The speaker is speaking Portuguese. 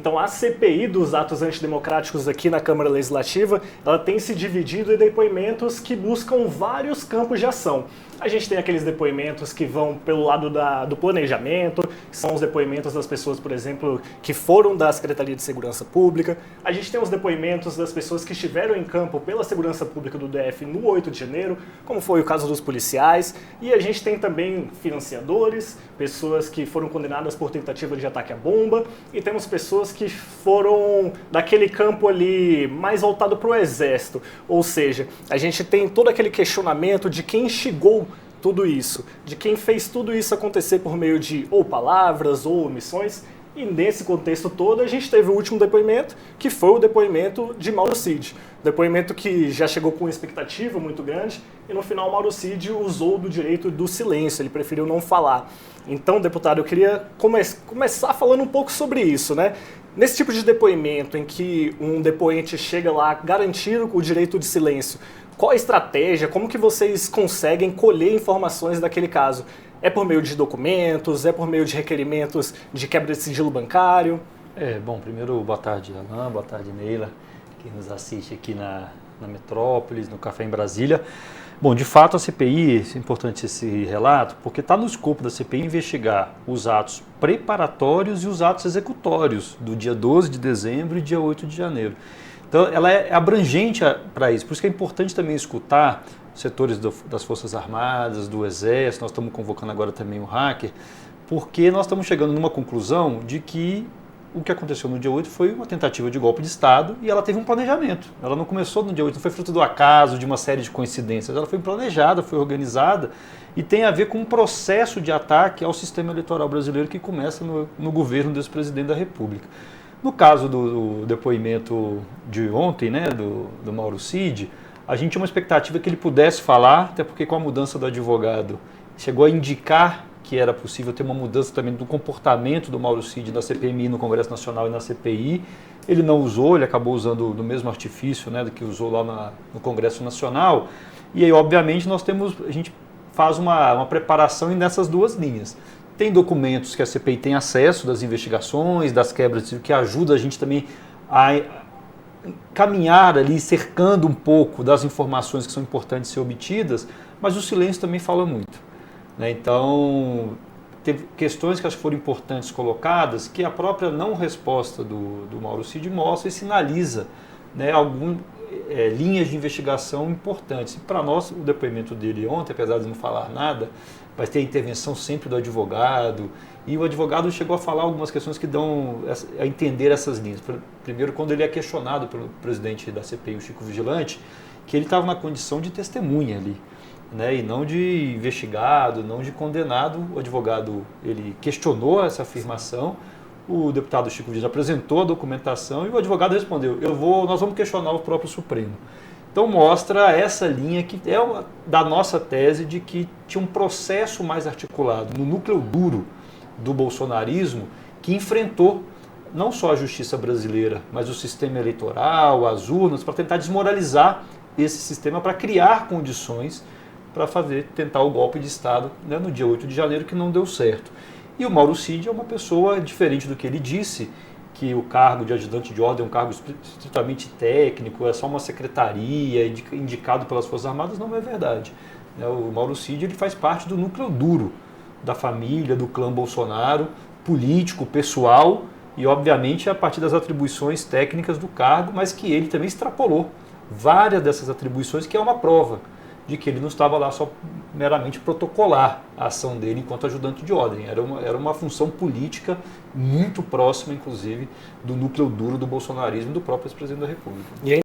Então a CPI dos atos antidemocráticos aqui na Câmara Legislativa, ela tem se dividido em depoimentos que buscam vários campos de ação. A gente tem aqueles depoimentos que vão pelo lado do planejamento, que são os depoimentos das pessoas, por exemplo, que foram da Secretaria de Segurança Pública. A gente tem os depoimentos das pessoas que estiveram em campo pela Segurança Pública do DF no 8 de janeiro, como foi o caso dos policiais. E a gente tem também financiadores, pessoas que foram condenadas por tentativa de ataque à bomba, e temos pessoas que foram daquele campo ali mais voltado para o Exército. Ou seja, a gente tem todo aquele questionamento de quem instigou tudo isso, de quem fez tudo isso acontecer por meio de ou palavras ou omissões. E nesse contexto todo a gente teve o último depoimento, que foi o depoimento de Mauro Cid. Depoimento que já chegou com uma expectativa muito grande e no final Mauro Cid usou do direito do silêncio, ele preferiu não falar. Então, deputado, eu queria começar falando um pouco sobre isso, né? Nesse tipo de depoimento em que um depoente chega lá garantindo o direito de silêncio, qual a estratégia, como que vocês conseguem colher informações daquele caso? É por meio de documentos, é por meio de requerimentos de quebra de sigilo bancário? Bom, primeiro, boa tarde, Alan, boa tarde, Neila, que nos assiste aqui na Metrópolis, no Café em Brasília. Bom, de fato, a CPI, é importante esse relato, porque está no escopo da CPI investigar os atos preparatórios e os atos executórios do dia 12 de dezembro e dia 8 de janeiro. Então, ela é abrangente para isso, por isso que é importante também escutar setores das Forças Armadas, do Exército, nós estamos convocando agora também o hacker, porque nós estamos chegando numa conclusão de que o que aconteceu no dia 8 foi uma tentativa de golpe de Estado e ela teve um planejamento. Ela não começou no dia 8, não foi fruto do acaso, de uma série de coincidências, ela foi planejada, foi organizada e tem a ver com um processo de ataque ao sistema eleitoral brasileiro que começa no governo desse presidente da República. No caso do depoimento de ontem, né, do Mauro Cid, a gente tinha uma expectativa que ele pudesse falar, até porque com a mudança do advogado chegou a indicar que era possível ter uma mudança também do comportamento do Mauro Cid na CPMI, no Congresso Nacional e na CPI. Ele não usou, ele acabou usando do mesmo artifício, né, do que usou lá no Congresso Nacional. E aí, obviamente, a gente faz uma preparação nessas duas linhas. Tem documentos que a CPI tem acesso das investigações, das quebras, que ajuda a gente também a caminhar ali, cercando um pouco das informações que são importantes ser obtidas, mas o silêncio também fala muito, né? Então, teve questões que acho que foram importantes colocadas, que a própria não resposta do Mauro Cid mostra e sinaliza, né, algumas linhas de investigação importantes. E para nós, o depoimento dele ontem, apesar de não falar nada, vai ter a intervenção sempre do advogado, e o advogado chegou a falar algumas questões que dão a entender essas linhas. Primeiro, quando ele é questionado pelo presidente da CPI, o Chico Vigilante, que ele estava na condição de testemunha ali, né, e não de investigado, não de condenado. O advogado ele questionou essa afirmação, o deputado Chico Vigilante apresentou a documentação e o advogado respondeu, nós vamos questionar o próprio Supremo. Então mostra essa linha que é da nossa tese de que tinha um processo mais articulado no núcleo duro do bolsonarismo que enfrentou não só a justiça brasileira, mas o sistema eleitoral, as urnas, para tentar desmoralizar esse sistema, para criar condições para tentar o golpe de Estado, né, no dia 8 de janeiro, que não deu certo. E o Mauro Cid é uma pessoa diferente do que ele disse, que o cargo de ajudante de ordem é um cargo estritamente técnico, é só uma secretaria indicado pelas Forças Armadas, não é verdade. O Mauro Cid ele faz parte do núcleo duro da família, do clã Bolsonaro, político, pessoal e, obviamente, a partir das atribuições técnicas do cargo, mas que ele também extrapolou várias dessas atribuições, que é uma prova de que ele não estava lá só meramente protocolar a ação dele enquanto ajudante de ordem. Era uma função política muito próxima, inclusive, do núcleo duro do bolsonarismo e do próprio ex-presidente da República.